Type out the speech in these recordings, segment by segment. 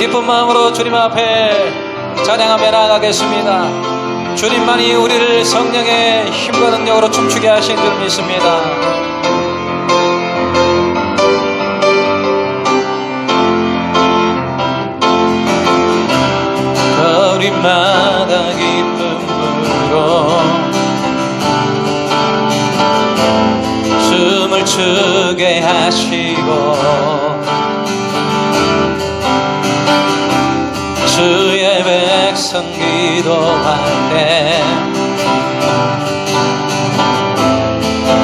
기쁜 마음으로 주님 앞에 찬양하며 나아가겠습니다. 주님만이 우리를 성령의 힘과 능력으로 춤추게 하신 줄 믿습니다. 거리마다 기쁨으로 춤을 추게 하시고 주의 백성 기도할 때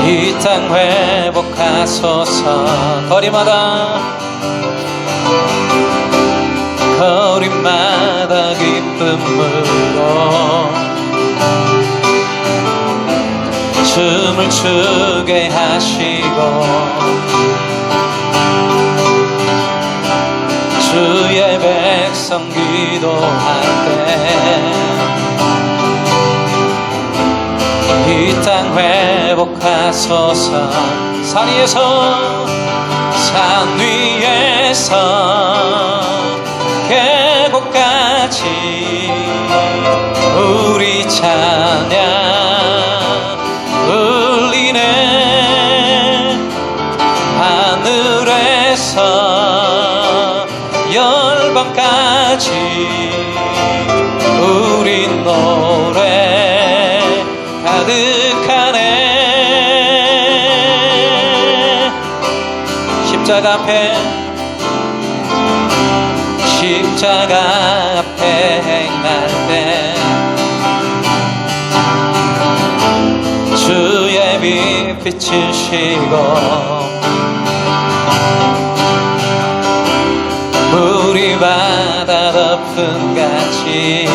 이 땅 회복하소서. 거리마다 기쁨으로 춤을 추게 하시고 주의 백성 기도할 때 이 땅 회복하소서. 산 위에서 계곡까지 우리 찬양 울리네. 하늘에서 열방까지 우리 노래 가득하네. 십자가 앞에 행할 때 주의 빛 비추시고 물이 바다 덮은 같이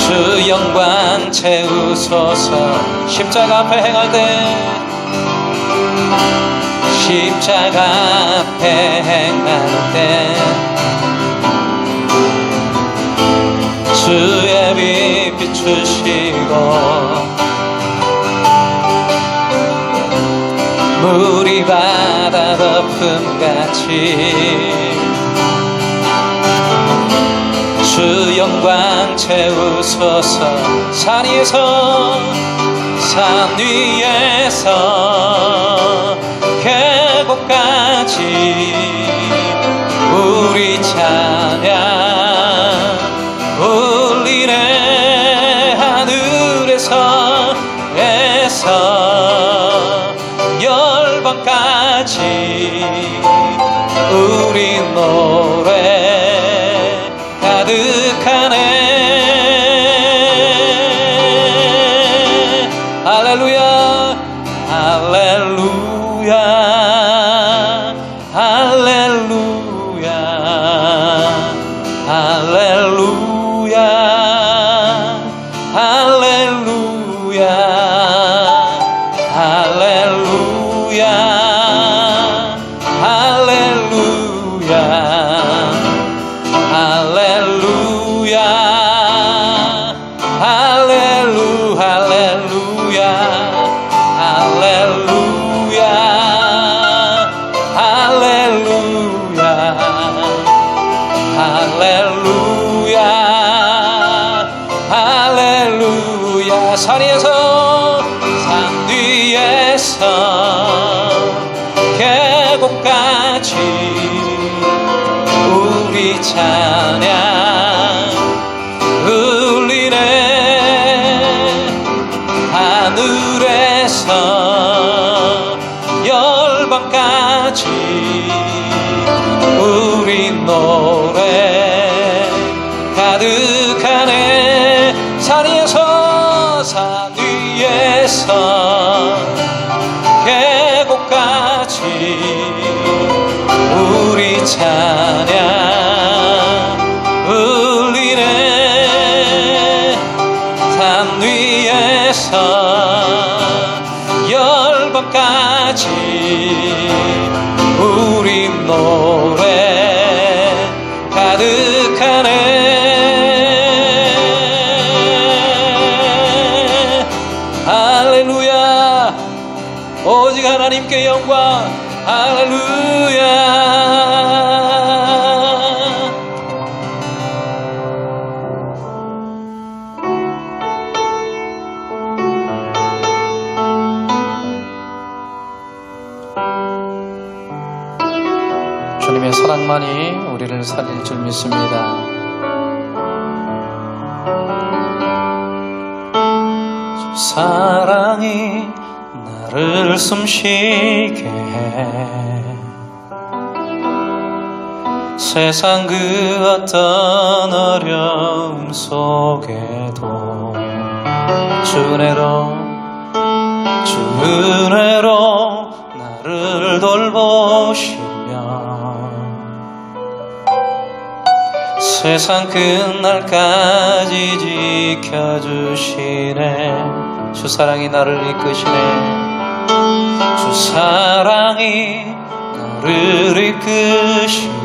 주 영광 채우소서. 십자가 앞에 행할 때 주의 빛 비추시고 물이 바다 덮음 같이 주 영광 채우소서. 산 위에서 계곡까지 우리 찬양 울리네. 하늘에서 열방까지 우리 노래 가득하네. 할렐루야 할렐루야 할렐루야 할렐루야 할렐루야 할렐루야 할렐루야 할렐루야 할렐루야 할렐루야 할렐루야 할렐루야 할렐루야. 산 뒤에서 계곡까지 우리 찬양 울리네. 하늘에서 열방까지 우리 노래 가득하네. 산 위에서 계곡까지 우리 찬양 울리네. 산 위에서 열방까지 우리 노래 가득하네. 할렐루야. 오직 하나님께 영광. 할렐루야. 사랑만이 우리를 살릴 줄 믿습니다. 주 사랑이 나를 숨쉬게 해 세상 그 어떤 어려움 속에도 주 은혜로 나를 돌보시며 세상 끝날까지 지켜주시네. 주 사랑이 나를 이끄시네. 주 사랑이 나를 이끄시네.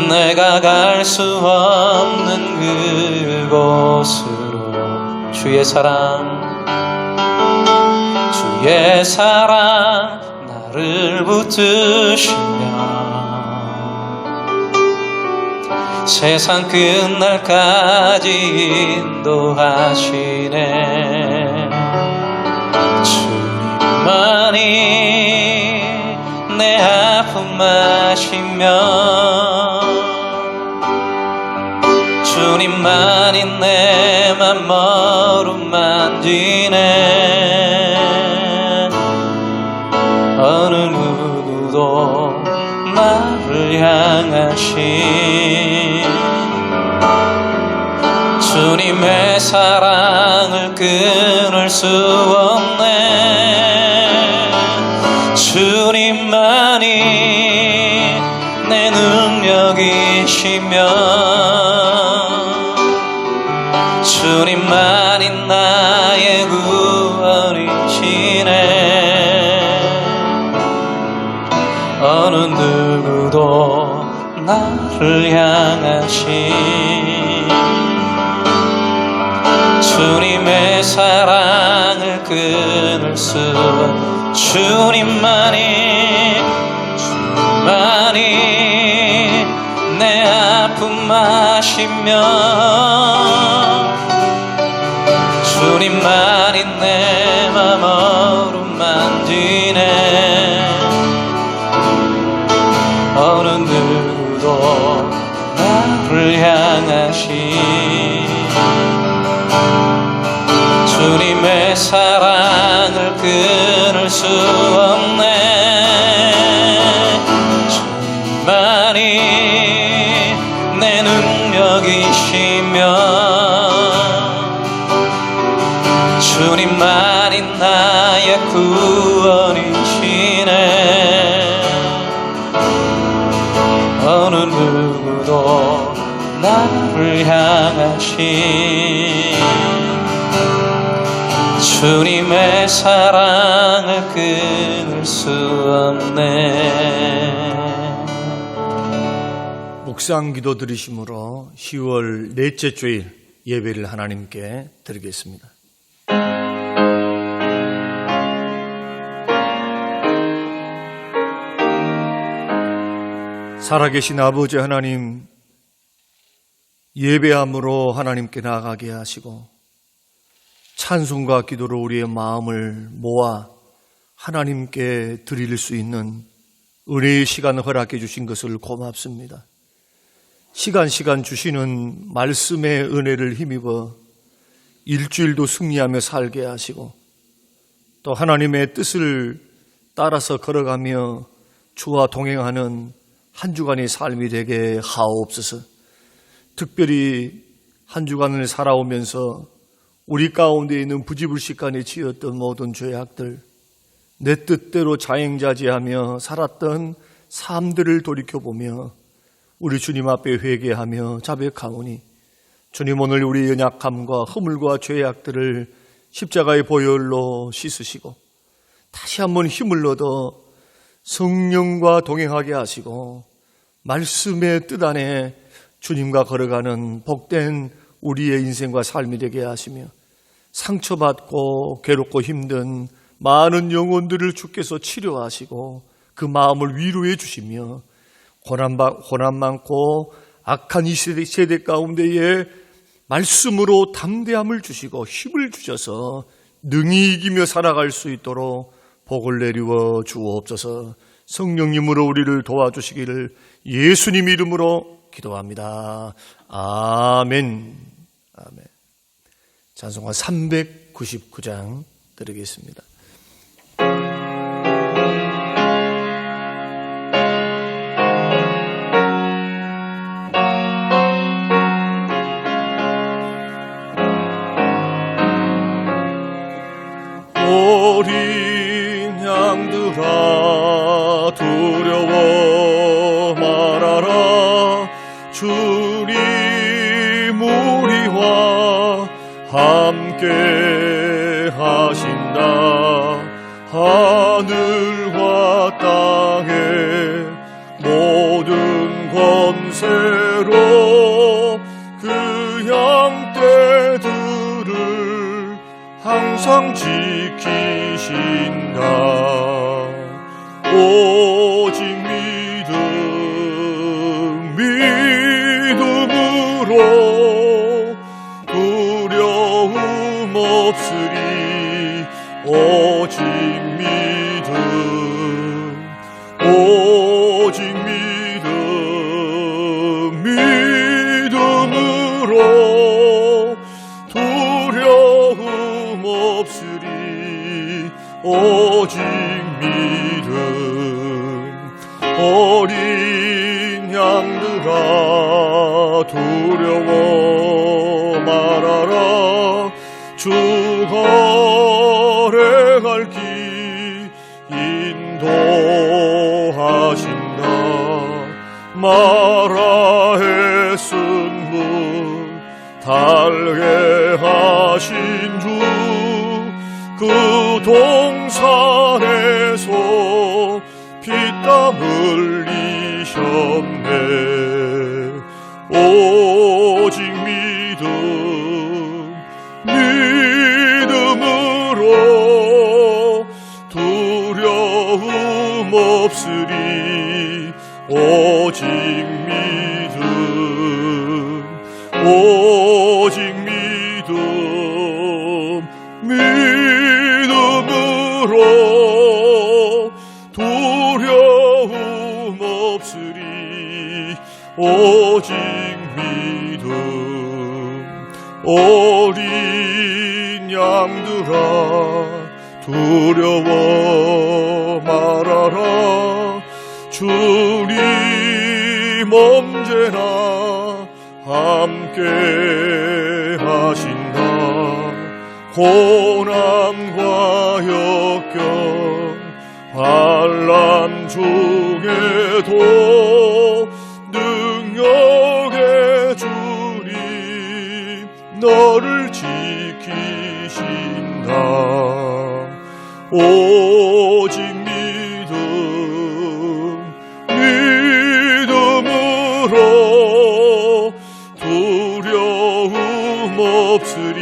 내가 갈 수 없는 그곳으로 주의 사랑 나를 붙드시며 세상 끝날까지 인도하시네. 주님만이 내 아픔 아시며 주님만이 내 맘 머름 만지네. 어느 누구도 나를 향하신 주님의 사랑을 끊을 수 없네. 주님만이 내 능력이시며 주님만이 나의 구원이시네. 어느 누구도 나를 향하신 주님의 사랑을 끊을 수 없는 주님만이 내 아픔 아시며 주님만이 내 맘 어루만지네. 어느 누구도 나를 향하신 주님의 사랑을 끊을 수 없네. 주님만이 내 능력이시며 주님만이 나의 구원이시네. 어느 누구도 나를 향하신 주님의 사랑을 끊을 수 없네. 묵상 기도 드리심으로 10월 넷째 주일 예배를 하나님께 드리겠습니다. 살아계신 아버지 하나님, 예배함으로 하나님께 나아가게 하시고 찬송과 기도로 우리의 마음을 모아 하나님께 드릴 수 있는 은혜의 시간을 허락해 주신 것을 고맙습니다. 시간 주시는 말씀의 은혜를 힘입어 일주일도 승리하며 살게 하시고 또 하나님의 뜻을 따라서 걸어가며 주와 동행하는 한 주간의 삶이 되게 하옵소서. 특별히 한 주간을 살아오면서 우리 가운데 있는 부지불식간에 지었던 모든 죄악들, 내 뜻대로 자행자재하며 살았던 삶들을 돌이켜보며 우리 주님 앞에 회개하며 자백하오니 주님, 오늘 우리 연약함과 허물과 죄악들을 십자가의 보혈로 씻으시고 다시 한번 힘을 얻어 성령과 동행하게 하시고 말씀의 뜻 안에 주님과 걸어가는 복된 우리의 인생과 삶이 되게 하시며 상처받고 괴롭고 힘든 많은 영혼들을 주께서 치료하시고 그 마음을 위로해 고난 많고 악한 이 세대 가운데에 말씀으로 담대함을 주시고 힘을 주셔서 능히 이기며 살아갈 수 있도록 복을 내리워 주옵소서. 성령님으로 우리를 도와주시기를 예수님 이름으로 기도합니다. 아멘. 아멘. 찬송가 399장 드리겠습니다. 어린 양들아 두려워 말아라. 주님 우리와 함께 하신다. 하늘과 땅의 모든 권세로 그 양떼들을 항상 지키신다. 오직 믿음으로 두려움 없으리. 오직 믿음으로 두려움 없으리. 오직 믿음. 어린 양들아 두려워 말아라. 주가 갈 길 인도하신다. 마라 애쓴 문 달게 하신 주 그 동산에서 피땀 흘리셨네. 오직 믿음으로 두려움 없으리. 오직 믿음으로 두려움 없으리. 오직 믿음. 어린 양들아 두려워 말아라. 주님 언제나 함께 하신다. 고난과 역경 환난 중에도 능력의 주님 너를 지키신다. 오직 믿음으로 두려움 없으리.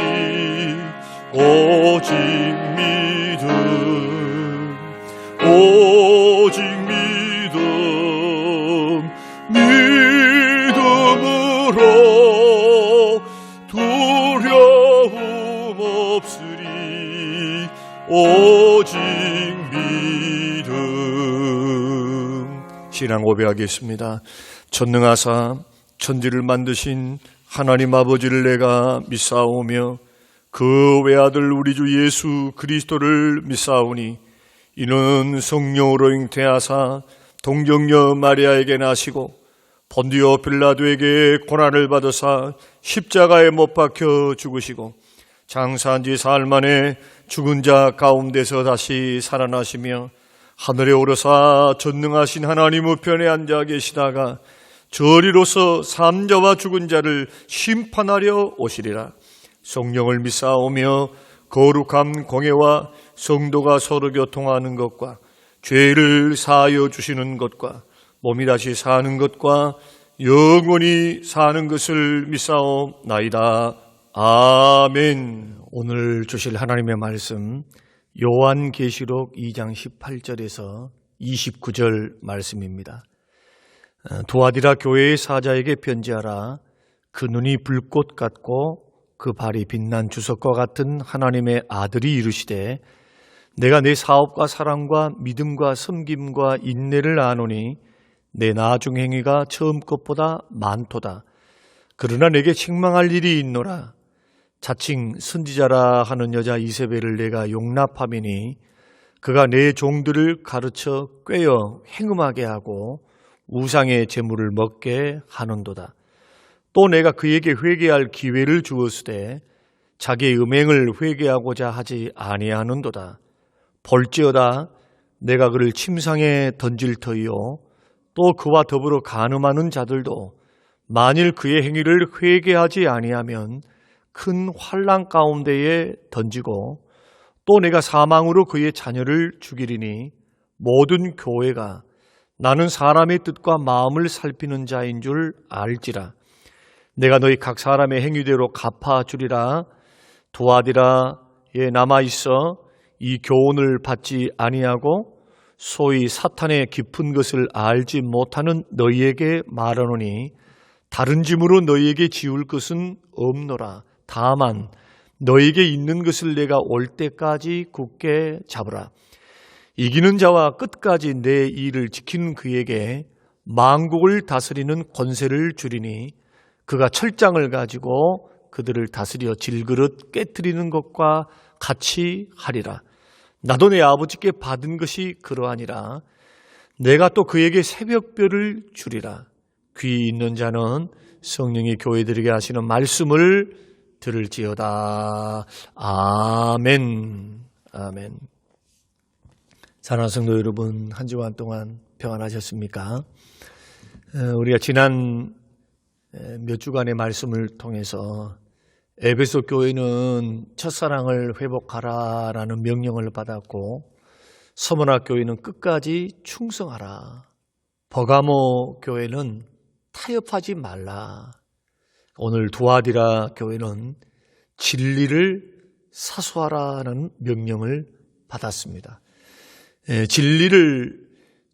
오직 믿음으로 두려움 없으리. 오직 믿음. 신앙 고백하겠습니다. 전능하사 천지를 만드신 하나님 아버지를 내가 믿사오며 그 외아들 우리 주 예수 그리스도를 믿사오니 이는 성령으로 잉태하사 동정녀 마리아에게 나시고 본디오 빌라도에게 고난을 받으사 십자가에 못 박혀 죽으시고 장사한 지 사흘 만에 죽은 자 가운데서 다시 살아나시며 하늘에 오르사 전능하신 하나님 우편에 앉아 계시다가 저리로서 삼자와 죽은 자를 심판하려 오시리라. 성령을 믿사오며 거룩한 공예와 성도가 서로 교통하는 것과 죄를 사하여 주시는 것과 몸이 다시 사는 것과 영원히 사는 것을 믿사옵나이다. 아멘. 오늘 주실 하나님의 말씀 요한계시록 2장 18절에서 29절 말씀입니다. 두아디라 교회의 사자에게 편지하라. 그 눈이 불꽃 같고 그 발이 빛난 주석과 같은 하나님의 아들이 이르시되 내가 내 사업과 사랑과 믿음과 섬김과 인내를 아노니 내 나중 행위가 처음 것보다 많도다. 그러나 내게 책망할 일이 있노라. 자칭 선지자라 하는 여자 이세벨을 내가 용납함이니 그가 내 종들을 가르쳐 꾀어 행음하게 하고 우상의 재물을 먹게 하는도다. 또 내가 그에게 회개할 기회를 주었으되 자기의 음행을 회개하고자 하지 아니하는도다. 볼지어다 내가 그를 침상에 던질 터이요 또 그와 더불어 간음하는 자들도 만일 그의 행위를 회개하지 아니하면 큰 환난 가운데에 던지고 또 내가 사망으로 그의 자녀를 죽이리니 모든 교회가 나는 사람의 뜻과 마음을 살피는 자인 줄 알지라. 내가 너희 각 사람의 행위대로 갚아주리라. 두아디라에 남아있어 이 교훈을 받지 아니하고 소위 사탄의 깊은 것을 알지 못하는 너희에게 말하노니 다른 짐으로 너희에게 지울 것은 없노라. 다만 너희에게 있는 것을 내가 올 때까지 굳게 잡으라. 이기는 자와 끝까지 내 일을 지키는 그에게 만국을 다스리는 권세를 주리니 그가 철장을 가지고 그들을 다스려 질그릇 깨트리는 것과 같이 하리라. 나도 내 아버지께 받은 것이 그러하니라. 내가 또 그에게 새벽별을 주리라. 귀 있는 자는 성령이 교회들에게 하시는 말씀을 들을지어다. 아멘. 아멘. 사랑하는 성도 여러분, 한 주간 동안 평안하셨습니까? 우리가 지난 몇 주간의 말씀을 통해서 에베소 교회는 첫사랑을 회복하라라는 명령을 받았고 서문학 교회는 끝까지 충성하라. 버가모 교회는 타협하지 말라. 오늘 두아디라 교회는 진리를 사수하라는 명령을 받았습니다.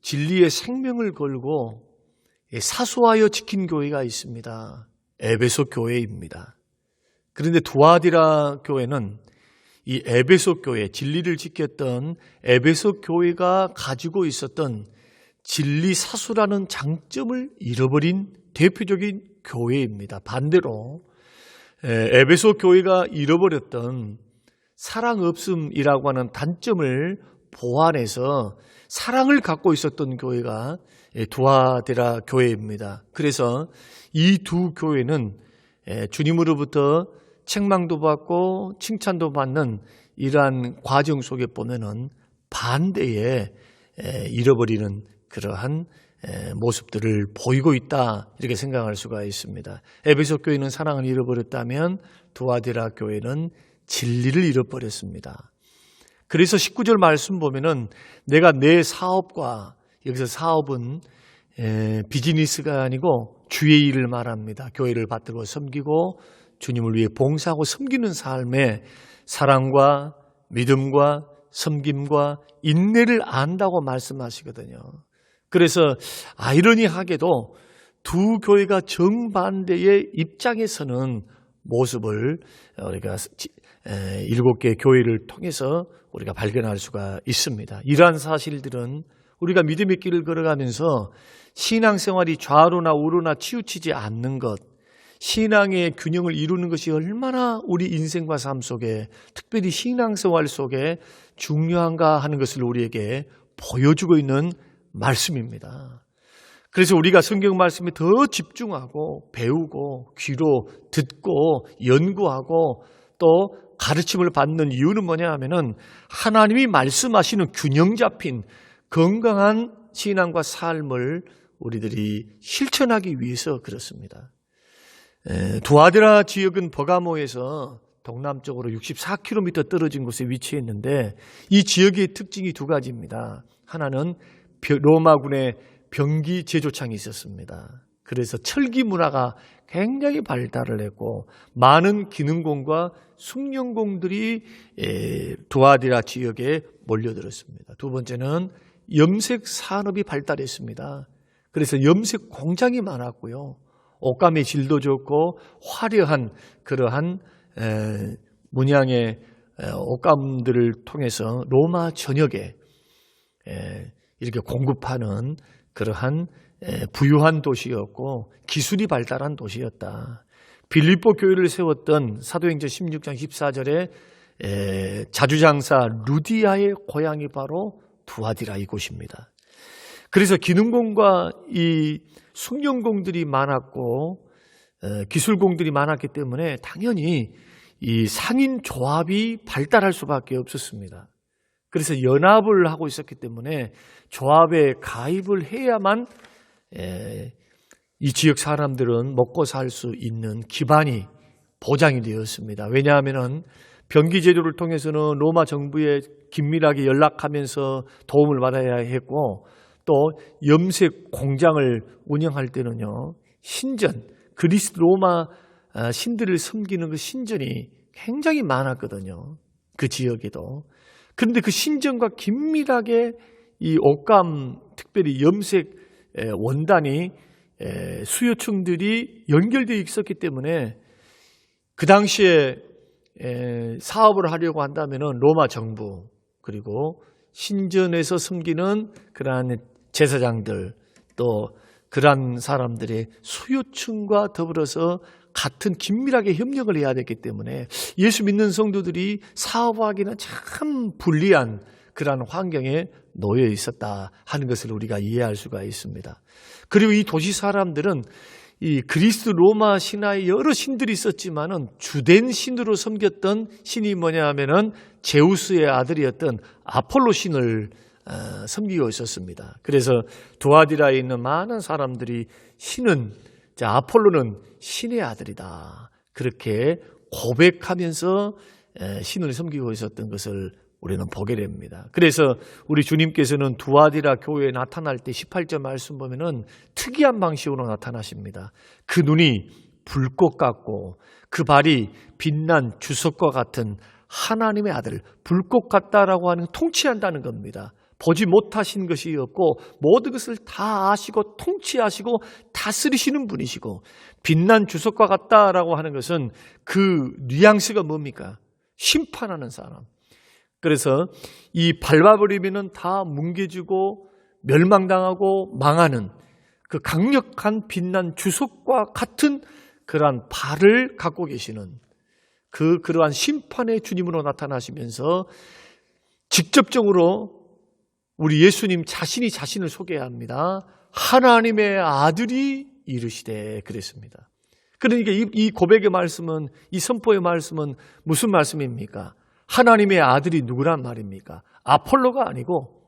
진리의 생명을 걸고 사수하여 지킨 교회가 있습니다. 에베소 교회입니다. 그런데 두아디라 교회는 이 에베소 교회, 진리를 지켰던 에베소 교회가 가지고 있었던 진리 사수라는 장점을 잃어버린 대표적인 교회입니다. 반대로 에베소 교회가 잃어버렸던 사랑 없음이라고 하는 단점을 보완해서 사랑을 갖고 있었던 교회가 두아디라 교회입니다. 그래서 이 두 교회는 주님으로부터 책망도 받고 칭찬도 받는 이러한 과정 속에 보면은 반대에 잃어버리는 그러한 모습들을 보이고 있다, 이렇게 생각할 수가 있습니다. 에베소 교회는 사랑을 잃어버렸다면 두아디라 교회는 진리를 잃어버렸습니다. 그래서 19절 말씀 보면은 내가 내 사업과, 여기서 사업은 비즈니스가 아니고 주의 일을 말합니다. 교회를 받들고 섬기고 주님을 위해 봉사하고 섬기는 삶에 사랑과 믿음과 섬김과 인내를 안다고 말씀하시거든요. 그래서 아이러니하게도 두 교회가 정반대의 입장에 서는 모습을 우리가 7개 교회를 통해서 우리가 발견할 수가 있습니다. 이러한 사실들은 우리가 믿음의 길을 걸어가면서 신앙생활이 좌로나 우로나 치우치지 않는 것, 신앙의 균형을 이루는 것이 얼마나 우리 인생과 삶 속에, 특별히 신앙생활 속에 중요한가 하는 것을 우리에게 보여주고 있는 말씀입니다. 그래서 우리가 성경 말씀에 더 집중하고 배우고 귀로 듣고 연구하고 또 가르침을 받는 이유는 뭐냐 하면은 하나님이 말씀하시는 균형 잡힌 건강한 신앙과 삶을 우리들이 실천하기 위해서 그렇습니다. 두아디라 지역은 버가모에서 동남쪽으로 64km 떨어진 곳에 위치했는데 이 지역의 특징이 두 가지입니다. 하나는 로마군의 병기 제조창이 있었습니다. 그래서 철기 문화가 굉장히 발달을 했고 많은 기능공과 숙련공들이 두아디라 지역에 몰려들었습니다. 두 번째는 염색 산업이 발달했습니다. 그래서 염색 공장이 많았고요. 옷감의 질도 좋고 화려한 그러한 문양의 옷감들을 통해서 로마 전역에 이렇게 공급하는 그러한 부유한 도시였고 기술이 발달한 도시였다. 빌립보 교회를 세웠던 사도행전 16장 14절에 자주장사 루디아의 고향이 바로 두아디라 이곳입니다. 그래서 기능공과 이 숙련공들이 많았고 기술공들이 많았기 때문에 당연히 이 상인 조합이 발달할 수밖에 없었습니다. 그래서 연합을 하고 있었기 때문에 조합에 가입을 해야만 이 지역 사람들은 먹고 살 수 있는 기반이 보장이 되었습니다. 왜냐하면 병기 제도를 통해서는 로마 정부에 긴밀하게 연락하면서 도움을 받아야 했고 또 염색 공장을 운영할 때는요 신전, 그리스 로마 신들을 섬기는 그 신전이 굉장히 많았거든요. 그 지역에도. 그런데 그 신전과 긴밀하게 이 옷감, 특별히 염색 원단이 수요층들이 연결되어 있었기 때문에 그 당시에 사업을 하려고 한다면 로마 정부 그리고 신전에서 섬기는 그러한 제사장들 또 그러한 사람들의 수요층과 더불어서 같은 긴밀하게 협력을 해야 됐기 때문에 예수 믿는 성도들이 사업하기는 참 불리한 그러한 환경에 놓여 있었다 하는 것을 우리가 이해할 수가 있습니다. 그리고 이 도시 사람들은 이 그리스 로마 신화에 여러 신들이 있었지만은 주된 신으로 섬겼던 신이 뭐냐 하면은 제우스의 아들이었던 아폴로 신을 섬기고 있었습니다. 그래서 두아디라에 있는 많은 사람들이 아폴로는 신의 아들이다. 그렇게 고백하면서 신을 섬기고 있었던 것을 우리는 보게 됩니다. 그래서 우리 주님께서는 두아디라 교회에 나타날 때 18절 말씀 보면은 특이한 방식으로 나타나십니다. 그 눈이 불꽃 같고 그 발이 빛난 주석과 같은 하나님의 아들, 불꽃 같다라고 하는 통치한다는 겁니다. 보지 못하신 것이 없고 모든 것을 다 아시고 통치하시고 다스리시는 분이시고 빛난 주석과 같다라고 하는 것은 그 뉘앙스가 뭡니까? 심판하는 사람. 그래서 이 밟아버리면 다 뭉개지고 멸망당하고 망하는 그 강력한 빛난 주석과 같은 그러한 발을 갖고 계시는 그러한 심판의 주님으로 나타나시면서 직접적으로 우리 예수님 자신이 자신을 소개합니다. 하나님의 아들이 이르시되 그랬습니다. 그러니까 이 고백의 말씀은, 이 선포의 말씀은 무슨 말씀입니까? 하나님의 아들이 누구란 말입니까? 아폴로가 아니고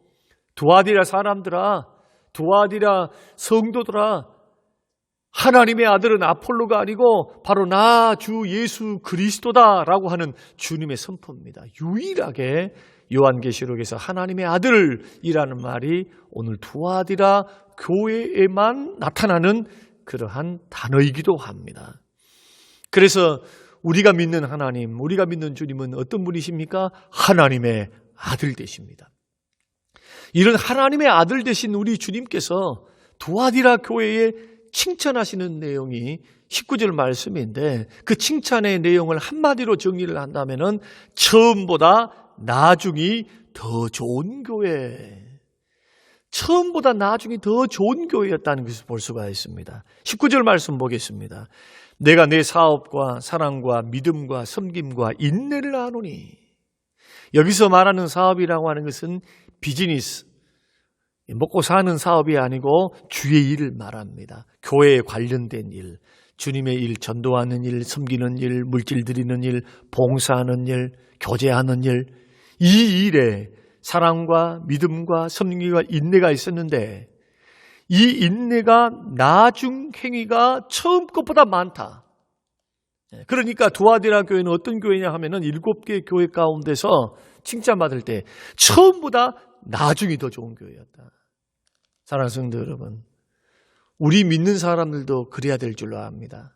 두아디라 사람들아, 두아디라 성도들아, 하나님의 아들은 아폴로가 아니고 바로 나 주 예수 그리스도다라고 하는 주님의 선포입니다. 유일하게 요한계시록에서 하나님의 아들이라는 말이 오늘 두아디라 교회에만 나타나는 그러한 단어이기도 합니다. 그래서 우리가 믿는 하나님, 우리가 믿는 주님은 어떤 분이십니까? 하나님의 아들 되십니다. 이런 하나님의 아들 되신 우리 주님께서 두아디라 교회에 칭찬하시는 내용이 19절 말씀인데 그 칭찬의 내용을 한마디로 정리를 한다면은 처음보다 나중이 더 좋은 교회, 처음보다 나중이 더 좋은 교회였다는 것을 볼 수가 있습니다. 19절 말씀 보겠습니다. 내가 내 사업과 사랑과 믿음과 섬김과 인내를 아노니. 여기서 말하는 사업이라고 하는 것은 비즈니스, 먹고 사는 사업이 아니고 주의 일을 말합니다. 교회에 관련된 일, 주님의 일, 전도하는 일, 섬기는 일, 물질 드리는 일, 봉사하는 일, 교제하는 일, 이 일에 사랑과 믿음과 섬김과 인내가 있었는데 이 인내가 나중 행위가 처음 것보다 많다. 그러니까 두아디라 교회는 어떤 교회냐 하면은 7개 교회 가운데서 칭찬받을 때 처음보다 나중이 더 좋은 교회였다. 사랑하는 성도 여러분, 우리 믿는 사람들도 그래야 될 줄로 압니다.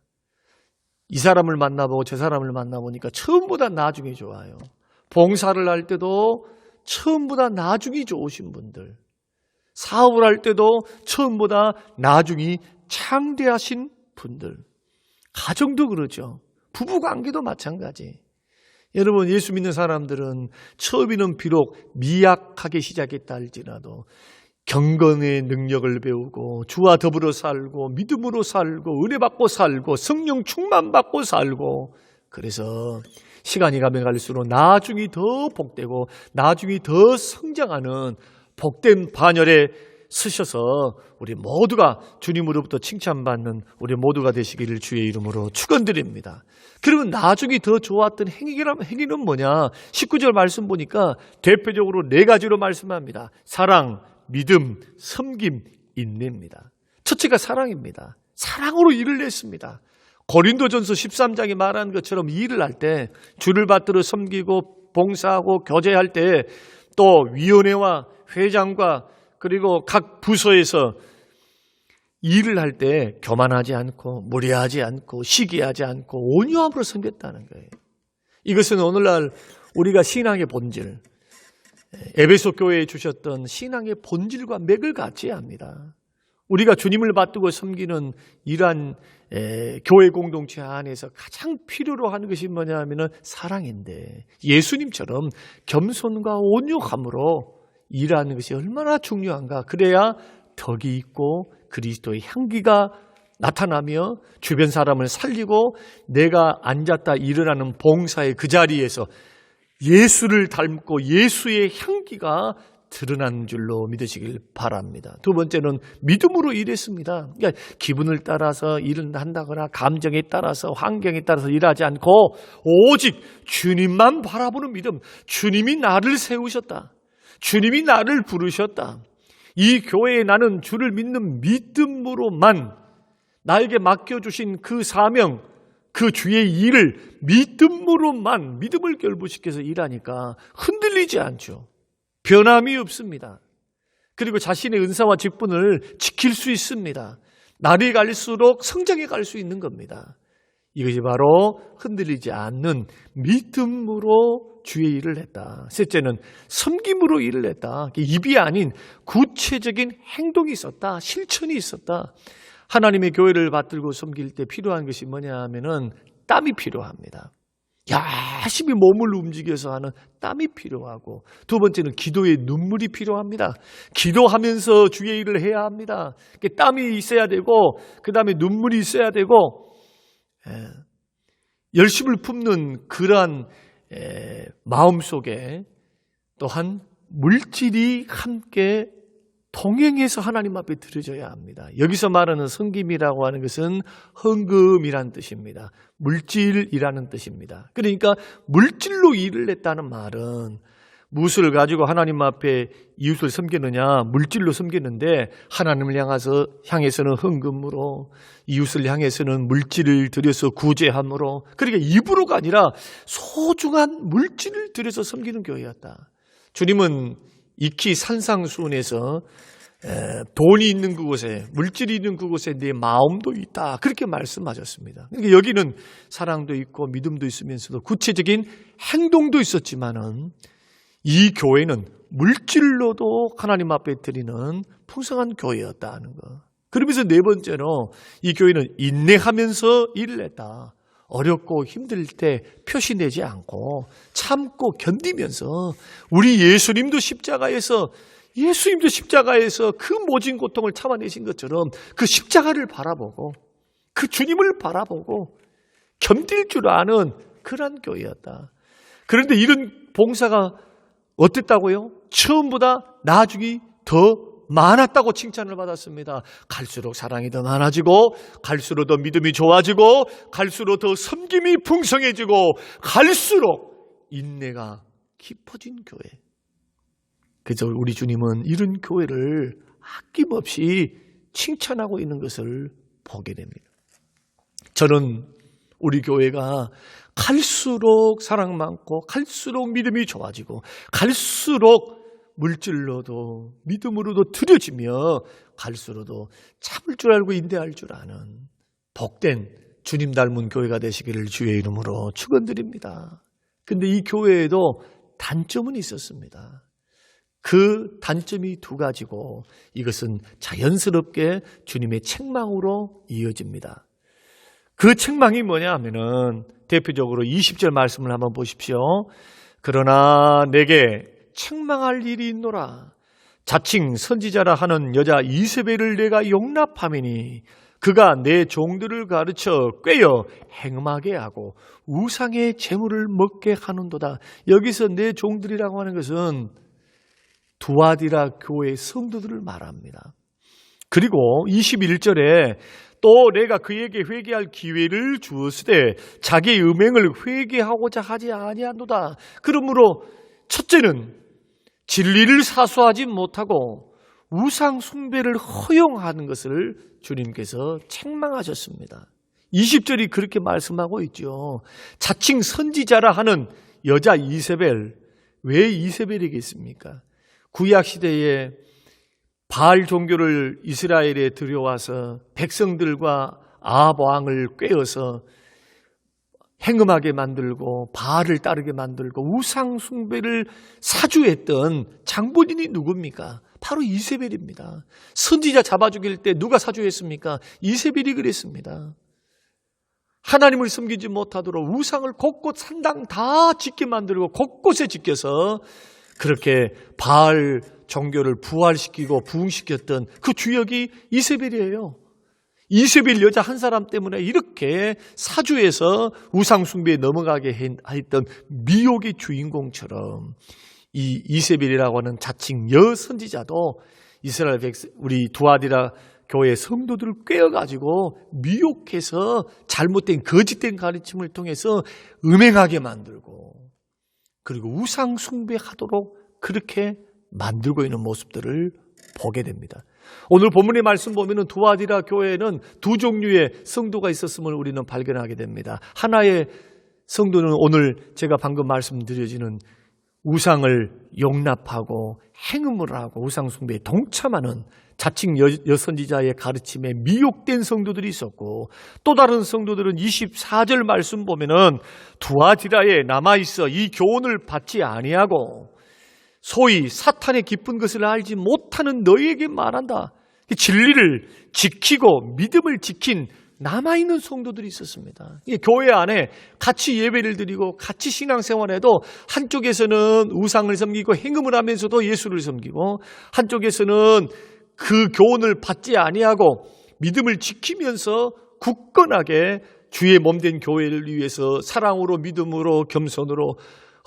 이 사람을 만나보고 저 사람을 만나보니까 처음보다 나중이 좋아요. 봉사를 할 때도 처음보다 나중이 좋으신 분들, 사업을 할 때도 처음보다 나중이 창대하신 분들, 가정도 그러죠. 부부관계도 마찬가지. 여러분, 예수 믿는 사람들은 처음에는 비록 미약하게 시작했다 할지라도 경건의 능력을 배우고 주와 더불어 살고 믿음으로 살고 은혜 받고 살고 성령 충만 받고 살고, 그래서 시간이 가면 갈수록 나중에 더 복되고 나중에 더 성장하는 복된 반열에 서셔서 우리 모두가 주님으로부터 칭찬받는 우리 모두가 되시기를 주의 이름으로 축원드립니다. 그러면 나중에 더 좋았던 행위는 뭐냐? 19절 말씀 보니까 대표적으로 4가지로 말씀합니다. 사랑, 믿음, 섬김, 인내입니다. 첫째가 사랑입니다. 사랑으로 일을 냈습니다. 고린도전서 13장에 말하는 것처럼 일을 할 때 주를 받들어 섬기고 봉사하고 교제할 때, 또 위원회와 회장과 그리고 각 부서에서 일을 할 때 교만하지 않고 무례하지 않고 시기하지 않고 온유함으로 섬겼다는 거예요. 이것은 오늘날 우리가 신앙의 본질, 에베소 교회에 주셨던 신앙의 본질과 맥을 같이 합니다. 우리가 주님을 받들고 섬기는 이러한 교회 공동체 안에서 가장 필요로 하는 것이 뭐냐 하면 사랑인데, 예수님처럼 겸손과 온유함으로 일하는 것이 얼마나 중요한가. 그래야 덕이 있고 그리스도의 향기가 나타나며 주변 사람을 살리고 내가 앉았다 일어나는 봉사의 그 자리에서 예수를 닮고 예수의 향기가 드러난 줄로 믿으시길 바랍니다. 두 번째는 믿음으로 일했습니다. 그러니까 기분을 따라서 일을 한다거나 감정에 따라서 환경에 따라서 일하지 않고 오직 주님만 바라보는 믿음. 주님이 나를 세우셨다. 주님이 나를 부르셨다. 이 교회에 나는 주를 믿는 믿음으로만, 나에게 맡겨주신 그 사명, 그 주의 일을 믿음으로만, 믿음을 결부시켜서 일하니까 흔들리지 않죠. 변함이 없습니다. 그리고 자신의 은사와 직분을 지킬 수 있습니다. 날이 갈수록 성장해 갈 수 있는 겁니다. 이것이 바로 흔들리지 않는 믿음으로 주의 일을 했다. 셋째는 섬김으로 일을 했다. 입이 아닌 구체적인 행동이 있었다. 실천이 있었다. 하나님의 교회를 받들고 섬길 때 필요한 것이 뭐냐 하면은 땀이 필요합니다. 열심히 몸을 움직여서 하는 땀이 필요하고, 두 번째는 기도의 눈물이 필요합니다. 기도하면서 주의 일을 해야 합니다. 땀이 있어야 되고, 그 다음에 눈물이 있어야 되고, 열심을 품는 그러한 마음속에 또한 물질이 함께 동행해서 하나님 앞에 드려져야 합니다. 여기서 말하는 섬김이라고 하는 것은 헌금이라는 뜻입니다. 물질이라는 뜻입니다. 그러니까 물질로 일을 했다는 말은 무엇을 가지고 하나님 앞에 이웃을 섬기느냐, 물질로 섬기는데, 하나님을 향해서는 헌금으로, 이웃을 향해서는 물질을 들여서 구제함으로, 그러니까 입으로가 아니라 소중한 물질을 들여서 섬기는 교회였다. 주님은 익히 산상수훈에서 돈이 있는 그곳에, 물질이 있는 그곳에 내 마음도 있다, 그렇게 말씀하셨습니다. 그러니까 여기는 사랑도 있고 믿음도 있으면서도 구체적인 행동도 있었지만은, 이 교회는 물질로도 하나님 앞에 드리는 풍성한 교회였다는 것. 그러면서 네 번째로 이 교회는 인내하면서 일을 했다. 어렵고 힘들 때 표시내지 않고 참고 견디면서, 우리 예수님도 십자가에서 그 모진 고통을 참아내신 것처럼 그 십자가를 바라보고 그 주님을 바라보고 견딜 줄 아는 그런 교회였다. 그런데 이런 봉사가 어땠다고요? 처음보다 나중이 더 많았다고 칭찬을 받았습니다. 갈수록 사랑이 더 많아지고, 갈수록 더 믿음이 좋아지고, 갈수록 더 섬김이 풍성해지고, 갈수록 인내가 깊어진 교회. 그래서 우리 주님은 이런 교회를 아낌없이 칭찬하고 있는 것을 보게 됩니다. 저는 우리 교회가 갈수록 사랑 많고, 갈수록 믿음이 좋아지고, 갈수록 물질로도 믿음으로도 드려지며, 갈수록도 참을 줄 알고 인내할 줄 아는 복된 주님 닮은 교회가 되시기를 주의 이름으로 축원드립니다. 그런데 이 교회에도 단점은 있었습니다. 그 단점이 두 가지고, 이것은 자연스럽게 주님의 책망으로 이어집니다. 그 책망이 뭐냐 하면은 대표적으로 20절 말씀을 한번 보십시오. 그러나 내게 책망할 일이 있노라. 자칭 선지자라 하는 여자 이세벨을 내가 용납하미니 그가 내 종들을 가르쳐 꿰어 행음하게 하고 우상의 재물을 먹게 하는도다. 여기서 내 종들이라고 하는 것은 두아디라 교회 성도들을 말합니다. 그리고 21절에 또 내가 그에게 회개할 기회를 주었으되 자기의 음행을 회개하고자 하지 아니하노다. 그러므로 첫째는 진리를 사수하지 못하고 우상 숭배를 허용하는 것을 주님께서 책망하셨습니다. 20절이 그렇게 말씀하고 있죠. 자칭 선지자라 하는 여자 이세벨. 왜 이세벨이겠습니까? 구약시대에 바알 종교를 이스라엘에 들여와서 백성들과 아합 왕을 꿰어서 행음하게 만들고 바알을 따르게 만들고 우상 숭배를 사주했던 장본인이 누굽니까? 바로 이세벨입니다. 선지자 잡아 죽일 때 누가 사주했습니까? 이세벨이 그랬습니다. 하나님을 섬기지 못하도록 우상을 곳곳 산당 다 짓게 만들고 곳곳에 지켜서 그렇게 바알 종교를 부활시키고 부흥시켰던 그 주역이 이세벨이에요. 이세벨 여자 한 사람 때문에 이렇게 사주에서 우상 숭배에 넘어가게 했던 미혹의 주인공처럼 이 이세벨이라고 하는 자칭 여선지자도 이스라엘 우리 두아디라 교회 성도들을 꿰어가지고 미혹해서 잘못된 거짓된 가르침을 통해서 음행하게 만들고 그리고 우상 숭배하도록 그렇게 만들고 있는 모습들을 보게 됩니다. 오늘 본문의 말씀 보면은 두아디라 교회에는 두 종류의 성도가 있었음을 우리는 발견하게 됩니다. 하나의 성도는 오늘 제가 방금 말씀드려지는 우상을 용납하고 행음을 하고 우상 숭배에 동참하는 자칭 여선지자의 가르침에 미혹된 성도들이 있었고 또 다른 성도들은 24절 말씀 보면은 두아디라에 남아있어 이 교훈을 받지 아니하고 소위 사탄의 기쁜 것을 알지 못하는 너희에게 말한다. 진리를 지키고 믿음을 지킨 남아있는 성도들이 있었습니다. 교회 안에 같이 예배를 드리고 같이 신앙생활해도 한쪽에서는 우상을 섬기고 행음을 하면서도 예수를 섬기고 한쪽에서는 그 교훈을 받지 아니하고 믿음을 지키면서 굳건하게 주의 몸된 교회를 위해서 사랑으로 믿음으로 겸손으로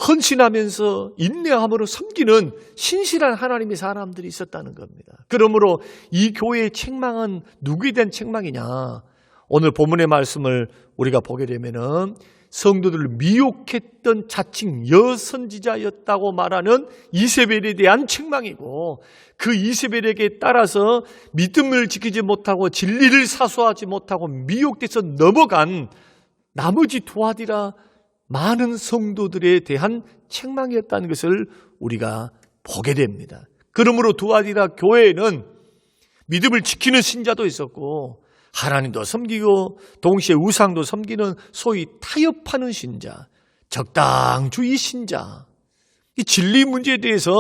헌신하면서 인내함으로 섬기는 신실한 하나님의 사람들이 있었다는 겁니다. 그러므로 이 교회의 책망은 누구에 대한 책망이냐? 오늘 본문의 말씀을 우리가 보게 되면은 성도들을 미혹했던 자칭 여선지자였다고 말하는 이세벨에 대한 책망이고 그 이세벨에게 따라서 믿음을 지키지 못하고 진리를 사수하지 못하고 미혹돼서 넘어간 나머지 두아디라 많은 성도들에 대한 책망이었다는 것을 우리가 보게 됩니다. 그러므로 두아디라 교회에는 믿음을 지키는 신자도 있었고 하나님도 섬기고 동시에 우상도 섬기는 소위 타협하는 신자, 적당주의 신자, 이 진리 문제에 대해서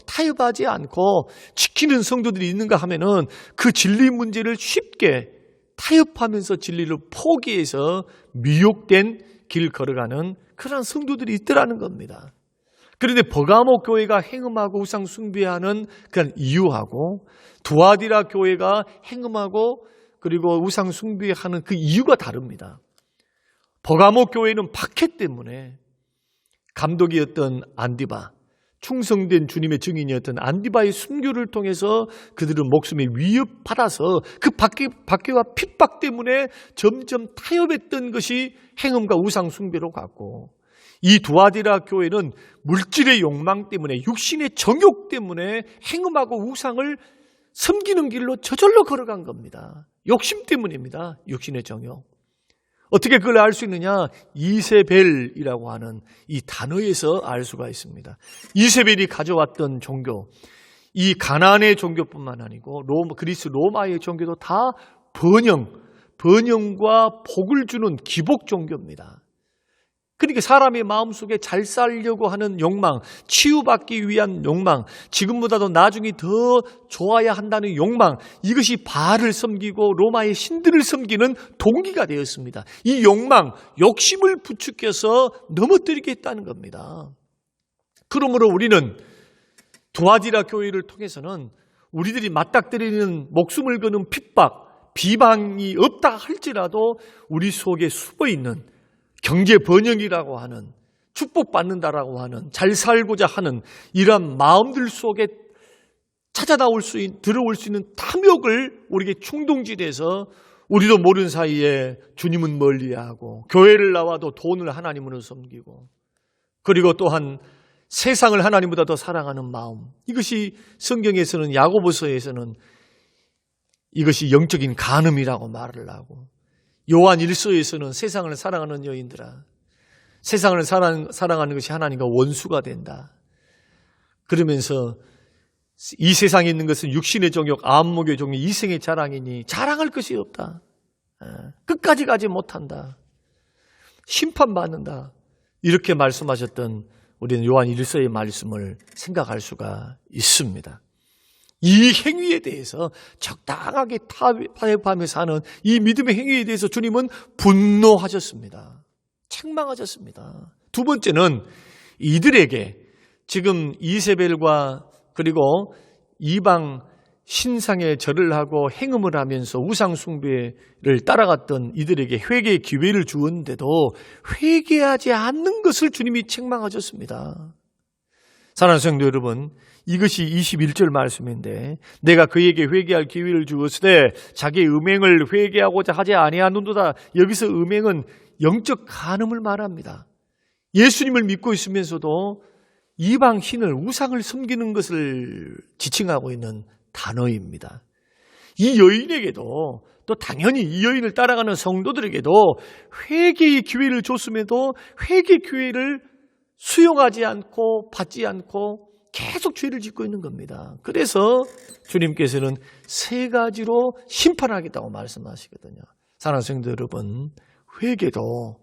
타협하지 않고 지키는 성도들이 있는가 하면은 그 진리 문제를 쉽게 타협하면서 진리를 포기해서 미혹된 길 걸어가는 그러한 성도들이 있더라는 겁니다. 그런데 버가모 교회가 행음하고 우상 숭배하는 그런 이유하고 두아디라 교회가 행음하고 그리고 우상 숭배하는 그 이유가 다릅니다. 버가모 교회는 박해 때문에 감독이었던 안디바, 충성된 주님의 증인이었던 안디바의 순교를 통해서 그들은 목숨에 위협받아서 그 박해와 핍박 때문에 점점 타협했던 것이 행음과 우상 숭배로 갔고 이 두아디라 교회는 물질의 욕망 때문에 육신의 정욕 때문에 행음하고 우상을 섬기는 길로 저절로 걸어간 겁니다. 욕심 때문입니다. 육신의 정욕. 어떻게 그걸 알 수 있느냐? 이세벨이라고 하는 이 단어에서 알 수가 있습니다. 이세벨이 가져왔던 종교, 이 가나안의 종교뿐만 아니고 그리스 로마의 종교도 다 번영과 복을 주는 기복 종교입니다. 그러니까 사람의 마음속에 잘 살려고 하는 욕망, 치유받기 위한 욕망, 지금보다도 나중에 더 좋아야 한다는 욕망, 이것이 바알을 섬기고 로마의 신들을 섬기는 동기가 되었습니다. 이 욕망, 욕심을 부추겨서 넘어뜨리겠다는 겁니다. 그러므로 우리는 두아디라 교회를 통해서는 우리들이 맞닥뜨리는 목숨을 거는 핍박, 비방이 없다 할지라도 우리 속에 숨어있는 경제 번영이라고 하는, 축복받는다라고 하는, 잘 살고자 하는 이러한 마음들 속에 들어올 수 있는 탐욕을 우리에게 충동질해서 우리도 모르는 사이에 주님은 멀리하고 교회를 나와도 돈을 하나님으로 섬기고 그리고 또한 세상을 하나님보다 더 사랑하는 마음, 이것이 성경에서는 야고보서에서는 이것이 영적인 간음이라고 말을 하고, 요한 1서에서는 세상을 사랑하는 여인들아, 세상을 사랑하는 것이 하나님과 원수가 된다. 그러면서 이 세상에 있는 것은 육신의 정욕, 안목의 정욕, 이생의 자랑이니 자랑할 것이 없다. 끝까지 가지 못한다. 심판받는다. 이렇게 말씀하셨던 우리는 요한 1서의 말씀을 생각할 수가 있습니다. 이 행위에 대해서 적당하게 타협하면서 하는 이 믿음의 행위에 대해서 주님은 분노하셨습니다. 책망하셨습니다. 두 번째는 이들에게 지금 이세벨과 그리고 이방 신상에 절을 하고 행음을 하면서 우상 숭배를 따라갔던 이들에게 회개의 기회를 주었는데도 회개하지 않는 것을 주님이 책망하셨습니다. 사랑하는 성도 여러분, 이것이 21절 말씀인데 내가 그에게 회개할 기회를 주었으되 자기의 음행을 회개하고자 하지 아니하는도다. 여기서 음행은 영적 간음을 말합니다. 예수님을 믿고 있으면서도 이방 신을, 우상을 섬기는 것을 지칭하고 있는 단어입니다. 이 여인에게도 또 당연히 이 여인을 따라가는 성도들에게도 회개의 기회를 줬음에도 회개 기회를 수용하지 않고 받지 않고 계속 죄를 짓고 있는 겁니다. 그래서 주님께서는 세 가지로 심판하겠다고 말씀하시거든요. 사랑하는 성도 여러분, 회개도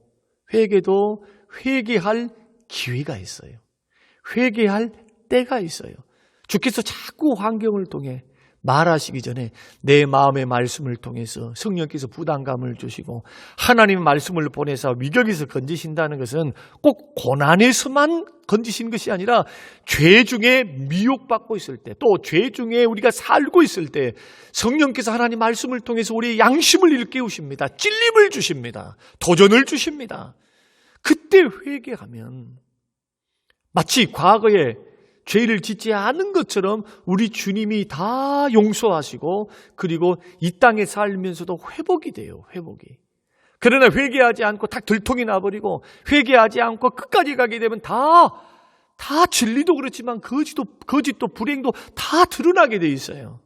회개할 기회가 있어요. 회개할 때가 있어요. 주께서 자꾸 환경을 통해 말하시기 전에 내 마음의 말씀을 통해서 성령께서 부담감을 주시고 하나님의 말씀을 보내서 위격에서 건지신다는 것은 꼭 고난에서만 건지신 것이 아니라 죄 중에 미혹받고 있을 때, 또 죄 중에 우리가 살고 있을 때 성령께서 하나님 말씀을 통해서 우리의 양심을 일깨우십니다. 찔림을 주십니다. 도전을 주십니다. 그때 회개하면 마치 과거에 죄를 짓지 않은 것처럼 우리 주님이 다 용서하시고 그리고 이 땅에 살면서도 회복이 돼요. 회복이. 그러나 회개하지 않고 딱 들통이 나버리고 회개하지 않고 끝까지 가게 되면 다 진리도 그렇지만 거짓도 불행도 다 드러나게 돼 있어요.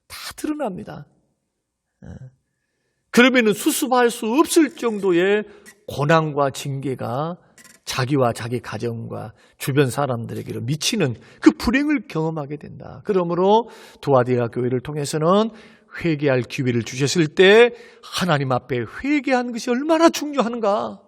다 드러납니다. 그러면은 수습할 수 없을 정도의 고난과 징계가 자기와 자기 가정과 주변 사람들에게 미치는 그 불행을 경험하게 된다. 그러므로 두아디라 교회를 통해서는 회개할 기회를 주셨을 때 하나님 앞에 회개하는 것이 얼마나 중요한가.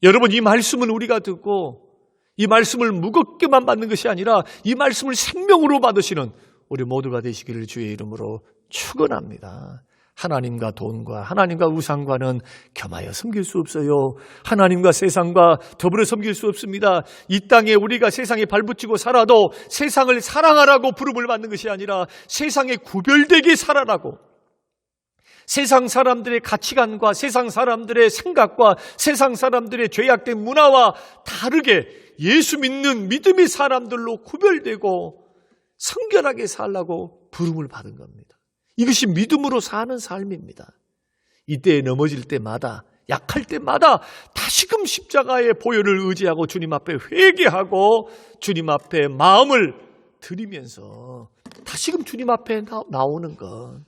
여러분, 이 말씀은 우리가 듣고 이 말씀을 무겁게만 받는 것이 아니라 이 말씀을 생명으로 받으시는 우리 모두가 되시기를 주의 이름으로 축원합니다. 하나님과 돈과 하나님과 우상과는 겸하여 섬길 수 없어요. 하나님과 세상과 더불어 섬길 수 없습니다. 이 땅에 우리가 세상에 발붙이고 살아도 세상을 사랑하라고 부름을 받는 것이 아니라 세상에 구별되게 살아라고, 세상 사람들의 가치관과 세상 사람들의 생각과 세상 사람들의 죄악된 문화와 다르게 예수 믿는 믿음의 사람들로 구별되고 성결하게 살라고 부름을 받은 겁니다. 이것이 믿음으로 사는 삶입니다. 이때에 넘어질 때마다, 약할 때마다 다시금 십자가의 보혈을 의지하고 주님 앞에 회개하고 주님 앞에 마음을 드리면서 다시금 주님 앞에 나오는 것,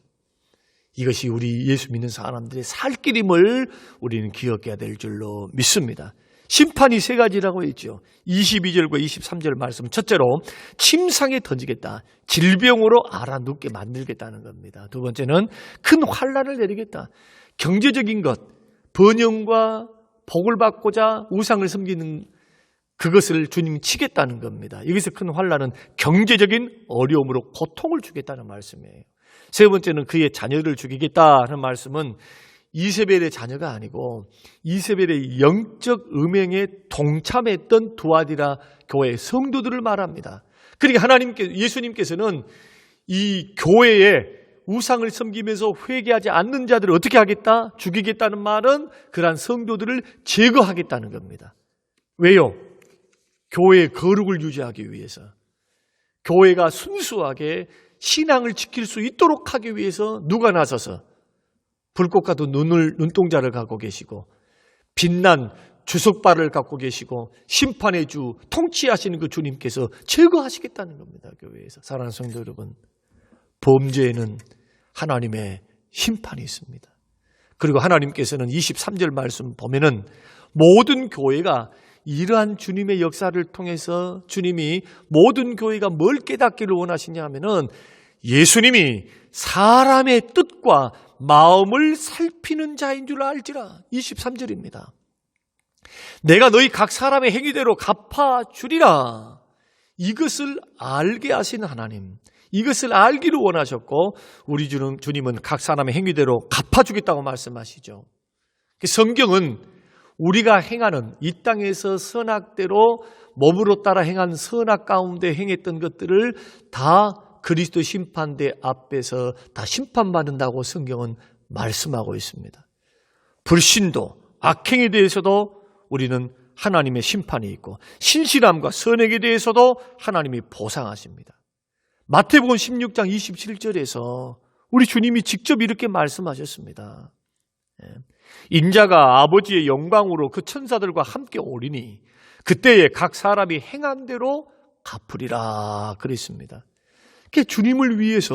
이것이 우리 예수 믿는 사람들의 살 길임을 우리는 기억해야 될 줄로 믿습니다. 심판이 세 가지라고 했죠. 22절과 23절 말씀. 첫째로 침상에 던지겠다. 질병으로 알아눕게 만들겠다는 겁니다. 두 번째는 큰 환난을 내리겠다. 경제적인 것, 번영과 복을 받고자 우상을 섬기는 그것을 주님이 치겠다는 겁니다. 여기서 큰 환난은 경제적인 어려움으로 고통을 주겠다는 말씀이에요. 세 번째는 그의 자녀를 죽이겠다는 말씀은 이세벨의 자녀가 아니고 이세벨의 영적 음행에 동참했던 두아디라 교회 성도들을 말합니다. 그러니까 예수님께서는 이 교회에 우상을 섬기면서 회개하지 않는 자들을 어떻게 하겠다? 죽이겠다는 말은 그러한 성도들을 제거하겠다는 겁니다. 왜요? 교회의 거룩을 유지하기 위해서, 교회가 순수하게 신앙을 지킬 수 있도록 하기 위해서 누가 나서서 불꽃과도 눈동자를 갖고 계시고 빛난 주석발을 갖고 계시고 심판의 주 통치하시는 그 주님께서 제거하시겠다는 겁니다. 교회에서. 사랑하는 성도 여러분, 범죄에는 하나님의 심판이 있습니다. 그리고 하나님께서는 23절 말씀 보면은 모든 교회가 이러한 주님의 역사를 통해서 주님이 모든 교회가 뭘 깨닫기를 원하시냐 하면은 예수님이 사람의 뜻과 마음을 살피는 자인 줄 알지라. 23절입니다. 내가 너희 각 사람의 행위대로 갚아주리라. 이것을 알게 하신 하나님, 이것을 알기를 원하셨고 우리 주님은 각 사람의 행위대로 갚아주겠다고 말씀하시죠. 성경은 우리가 행하는 이 땅에서 선악대로 몸으로 따라 행한 선악 가운데 행했던 것들을 다 그리스도 심판대 앞에서 다 심판받는다고 성경은 말씀하고 있습니다. 불신도 악행에 대해서도 우리는 하나님의 심판이 있고 신실함과 선행에 대해서도 하나님이 보상하십니다. 마태복음 16장 27절에서 우리 주님이 직접 이렇게 말씀하셨습니다. 인자가 아버지의 영광으로 그 천사들과 함께 오리니 그때에 각 사람이 행한 대로 갚으리라 그랬습니다. 주님을 위해서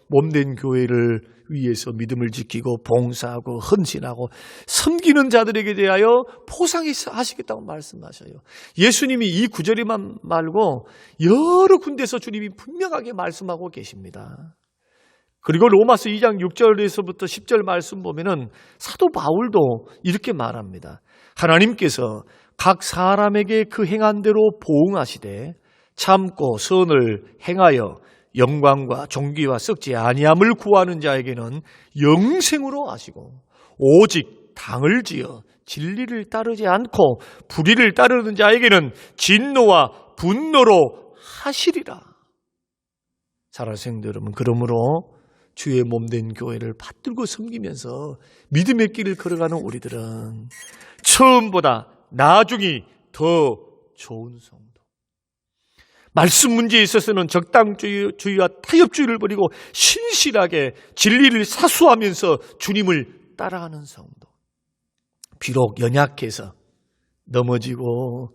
몸된 교회를 위해서 믿음을 지키고 봉사하고 헌신하고 섬기는 자들에게 대하여 보상하시겠다고 말씀하셔요. 예수님이 이 구절에만 말고 여러 군데서 주님이 분명하게 말씀하고 계십니다. 그리고 로마서 2장 6절에서부터 10절 말씀 보면은 사도 바울도 이렇게 말합니다. 하나님께서 각 사람에게 그 행한 대로 보응하시되 참고 선을 행하여 영광과 존귀와 썩지 아니함을 구하는 자에게는 영생으로 하시고 오직 당을 지어 진리를 따르지 않고 불의를 따르는 자에게는 진노와 분노로 하시리라. 사랑하는 성도 여러분, 그러므로 주의 몸된 교회를 받들고 섬기면서 믿음의 길을 걸어가는 우리들은 처음보다 나중이 더 좋은 성도, 말씀 문제에 있어서는 적당주의와 타협주의를 버리고 신실하게 진리를 사수하면서 주님을 따라가는 성도, 비록 연약해서 넘어지고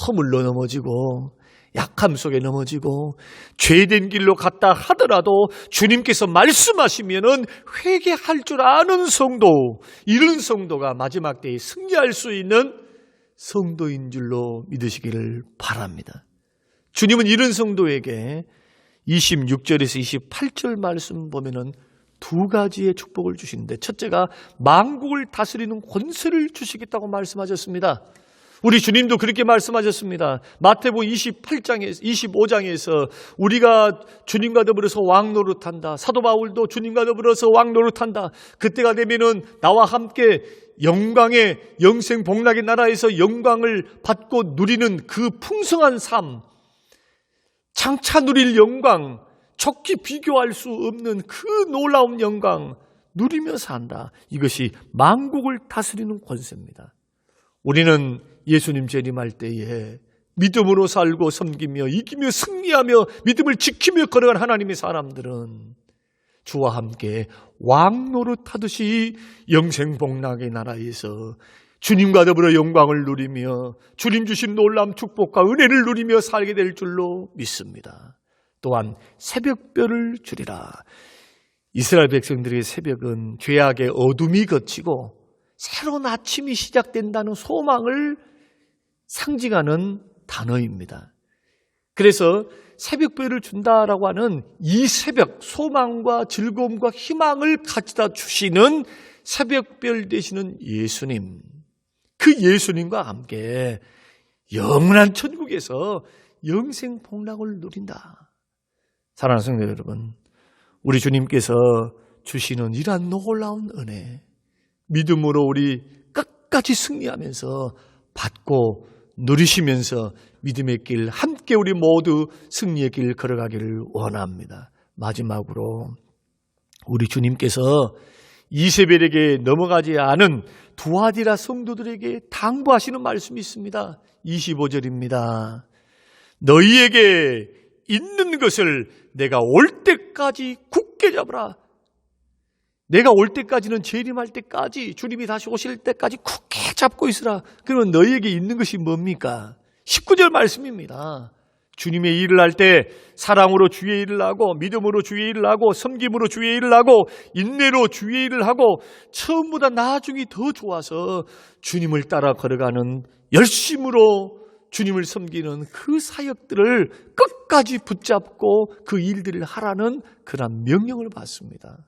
허물로 넘어지고 약함 속에 넘어지고 죄된 길로 갔다 하더라도 주님께서 말씀하시면은 회개할 줄 아는 성도, 이런 성도가 마지막 때에 승리할 수 있는 성도인 줄로 믿으시기를 바랍니다. 주님은 이런 성도에게 26절에서 28절 말씀 보면은 두 가지의 축복을 주시는데, 첫째가 만국을 다스리는 권세를 주시겠다고 말씀하셨습니다. 우리 주님도 그렇게 말씀하셨습니다. 마태복음 25장에서 우리가 주님과 더불어서 왕노릇한다. 사도 바울도 주님과 더불어서 왕노릇한다. 그때가 되면은 나와 함께 영광의 영생 복락의 나라에서 영광을 받고 누리는 그 풍성한 삶, 장차 누릴 영광, 좋게 비교할 수 없는 그 놀라운 영광 누리며 산다. 이것이 만국을 다스리는 권세입니다. 우리는 예수님 재림할 때에 믿음으로 살고 섬기며 이기며 승리하며 믿음을 지키며 걸어간 하나님의 사람들은 주와 함께 왕노릇하듯이 영생복락의 나라에서 주님과 더불어 영광을 누리며 주님 주신 놀라운 축복과 은혜를 누리며 살게 될 줄로 믿습니다. 또한 새벽별을 주리라. 이스라엘 백성들의 새벽은 죄악의 어둠이 걷히고 새로운 아침이 시작된다는 소망을 상징하는 단어입니다. 그래서 새벽별을 준다라고 하는 이 새벽, 소망과 즐거움과 희망을 가져다 주시는 새벽별 되시는 예수님, 그 그 예수님과 함께 영원한 천국에서 영생 복락을 누린다. 사랑하는 성도 여러분, 우리 주님께서 주시는 이러한 놀라운 은혜, 믿음으로 우리 끝까지 승리하면서 받고 누리시면서 믿음의 길 함께 우리 모두 승리의 길 걸어가기를 원합니다. 마지막으로 우리 주님께서 이세벨에게 넘어가지 않은 두아디라 성도들에게 당부하시는 말씀이 있습니다. 25절입니다. 너희에게 있는 것을 내가 올 때까지 굳게 잡으라. 내가 올 때까지는 재림할 때까지, 주님이 다시 오실 때까지 굳게 잡고 있으라. 그러면 너희에게 있는 것이 뭡니까? 19절 말씀입니다. 주님의 일을 할 때 사랑으로 주의 일을 하고, 믿음으로 주의 일을 하고, 섬김으로 주의 일을 하고, 인내로 주의 일을 하고, 처음보다 나중이 더 좋아서 주님을 따라 걸어가는 열심으로 주님을 섬기는 그 사역들을 끝까지 붙잡고 그 일들을 하라는 그런 명령을 받습니다.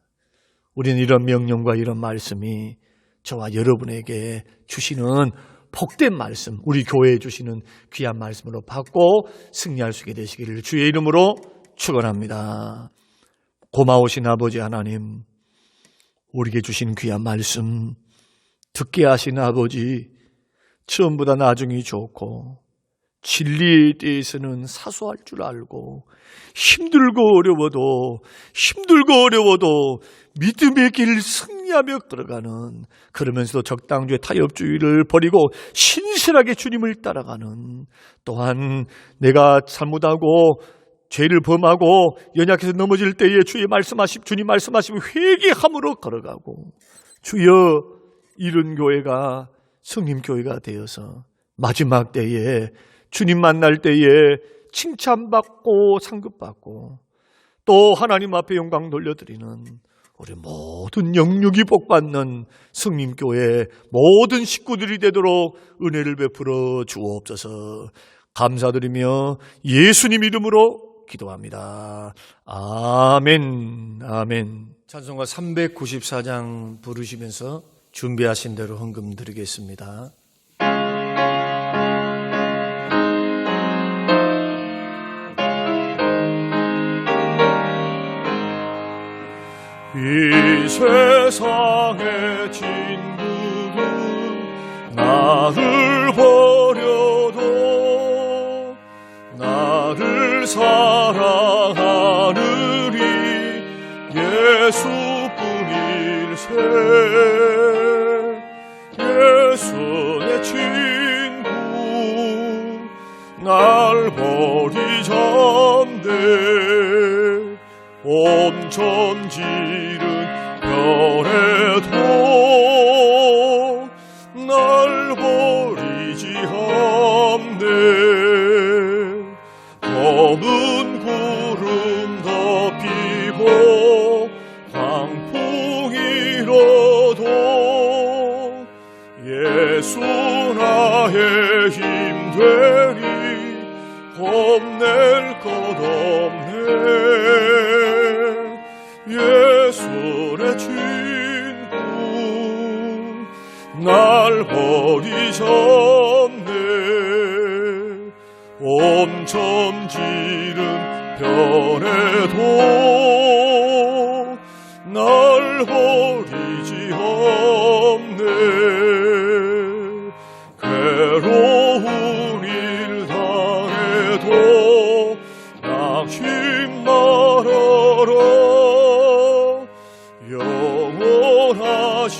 우리는 이런 명령과 이런 말씀이 저와 여러분에게 주시는 복된 말씀, 우리 교회에 주시는 귀한 말씀으로 받고 승리할 수 있게 되시기를 주의 이름으로 축원합니다. 고마우신 아버지 하나님, 우리에게 주신 귀한 말씀 듣게 하신 아버지, 처음보다 나중이 좋고 진리에 대해서는 사소할 줄 알고 힘들고 어려워도 믿음의 길 승리하며 걸어가는, 그러면서도 적당주의 타협주의를 버리고 신실하게 주님을 따라가는, 또한 내가 잘못하고 죄를 범하고 연약해서 넘어질 때에 주님 말씀하시면 회개함으로 걸어가고, 주여 이런 교회가 성림교회가 되어서 마지막 때에 주님 만날 때에 칭찬받고 상급받고 또 하나님 앞에 영광 돌려드리는 우리 모든 영육이 복받는 성림교회 모든 식구들이 되도록 은혜를 베풀어 주옵소서. 감사드리며 예수님 이름으로 기도합니다. 아멘. 아멘. 찬송가 394장 부르시면서 준비하신 대로 헌금 드리겠습니다. 이 세상의 친구들 나를 버려도 나를 사랑하느니 예수뿐일세. 예수 내 친구 날 버리잔대. 온 천지를 별에도 날 버리지 않네. 검은 구름 덮이고 광풍이로도 예수 나의 힘 되리. 겁낼 것 없네. 예수의 친구 날 버리셨네. 온 천지는 별에도 날 버리지 않네. 괴로운 일 당해도 낙심 말아라. 영원하신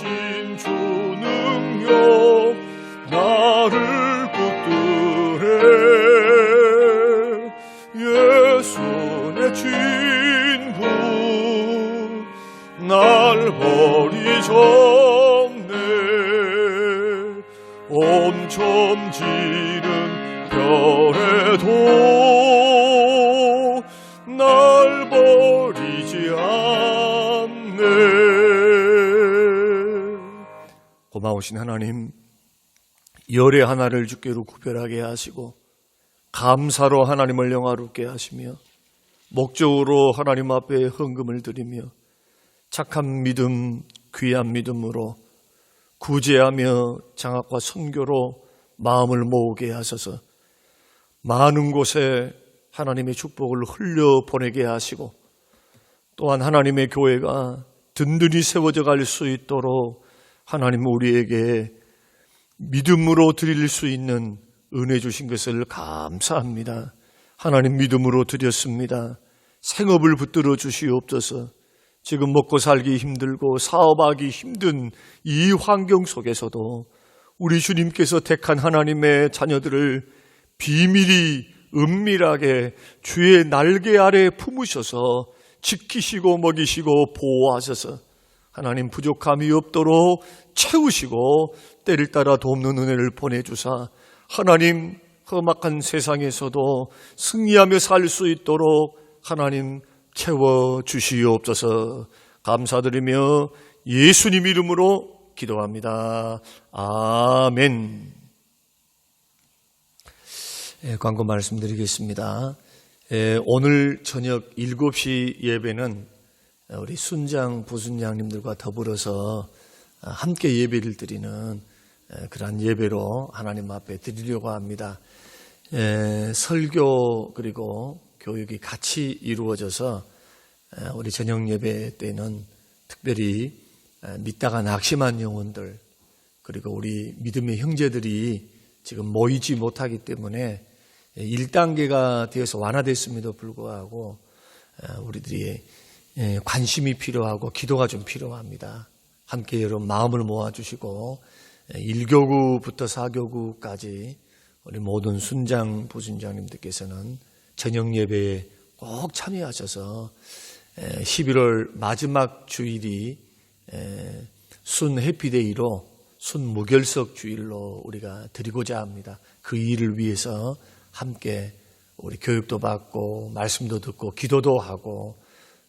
주 능력 나를 붙드네. 예수 내 친구 날 버리셨네. 온 천지는 별에도 날 버리지 않네. 고마우신 하나님, 열의 하나를 주께로 구별하게 하시고 감사로 하나님을 영화롭게 하시며 목적으로 하나님 앞에 헌금을 드리며 착한 믿음, 귀한 믿음으로 구제하며 장학과 선교로 마음을 모으게 하소서. 많은 곳에 하나님의 축복을 흘려보내게 하시고 또한 하나님의 교회가 든든히 세워져 갈 수 있도록 하나님 우리에게 믿음으로 드릴 수 있는 은혜 주신 것을 감사합니다. 하나님 믿음으로 드렸습니다. 생업을 붙들어 주시옵소서. 지금 먹고 살기 힘들고 사업하기 힘든 이 환경 속에서도 우리 주님께서 택한 하나님의 자녀들을 비밀히 은밀하게 주의 날개 아래 품으셔서 지키시고 먹이시고 보호하셔서 하나님 부족함이 없도록 채우시고 때를 따라 돕는 은혜를 보내주사 하나님 험악한 세상에서도 승리하며 살 수 있도록 하나님 채워주시옵소서. 감사드리며 예수님 이름으로 기도합니다. 아멘. 광고 말씀드리겠습니다. 오늘 저녁 7시 예배는 우리 순장 부순장님들과 더불어서 함께 예배를 드리는 그러한 예배로 하나님 앞에 드리려고 합니다. 설교 그리고 교육이 같이 이루어져서 우리 저녁 예배 때는 특별히 믿다가 낙심한 영혼들 그리고 우리 믿음의 형제들이 지금 모이지 못하기 때문에 1단계가 되어서 완화됐음에도 불구하고 우리들이 관심이 필요하고 기도가 좀 필요합니다. 함께 여러분 마음을 모아주시고 1교구부터 4교구까지 우리 모든 순장 부순장님들께서는 저녁 예배에 꼭 참여하셔서 11월 마지막 주일이 순 해피데이로 순 무결석 주일로 우리가 드리고자 합니다. 그 일을 위해서 함께 우리 교육도 받고 말씀도 듣고 기도도 하고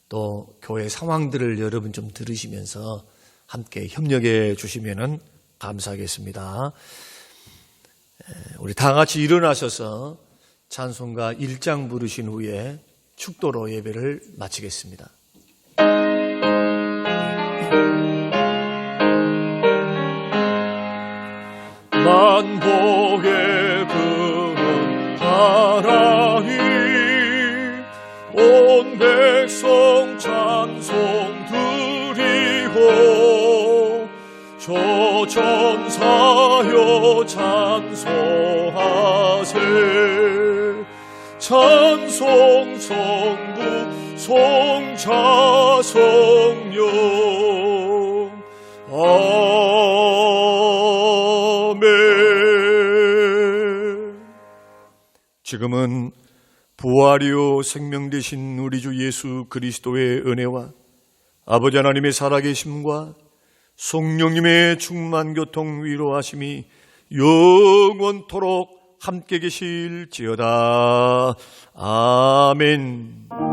또 교회 상황들을 여러분 좀 들으시면서 함께 협력해 주시면 감사하겠습니다. 우리 다 같이 일어나셔서 찬송가 1장 부르신 후에 축도로 예배를 마치겠습니다. 만복의 그는 하나님 온 백성 찬송 드리고 저 전사여 찬송하세 찬송 성부 송차 성령 아멘. 지금은 부활이요 생명 되신 우리 주 예수 그리스도의 은혜와 아버지 하나님의 살아계심과 성령님의 충만 교통 위로하심이 영원토록 함께 계실지어다. 아멘.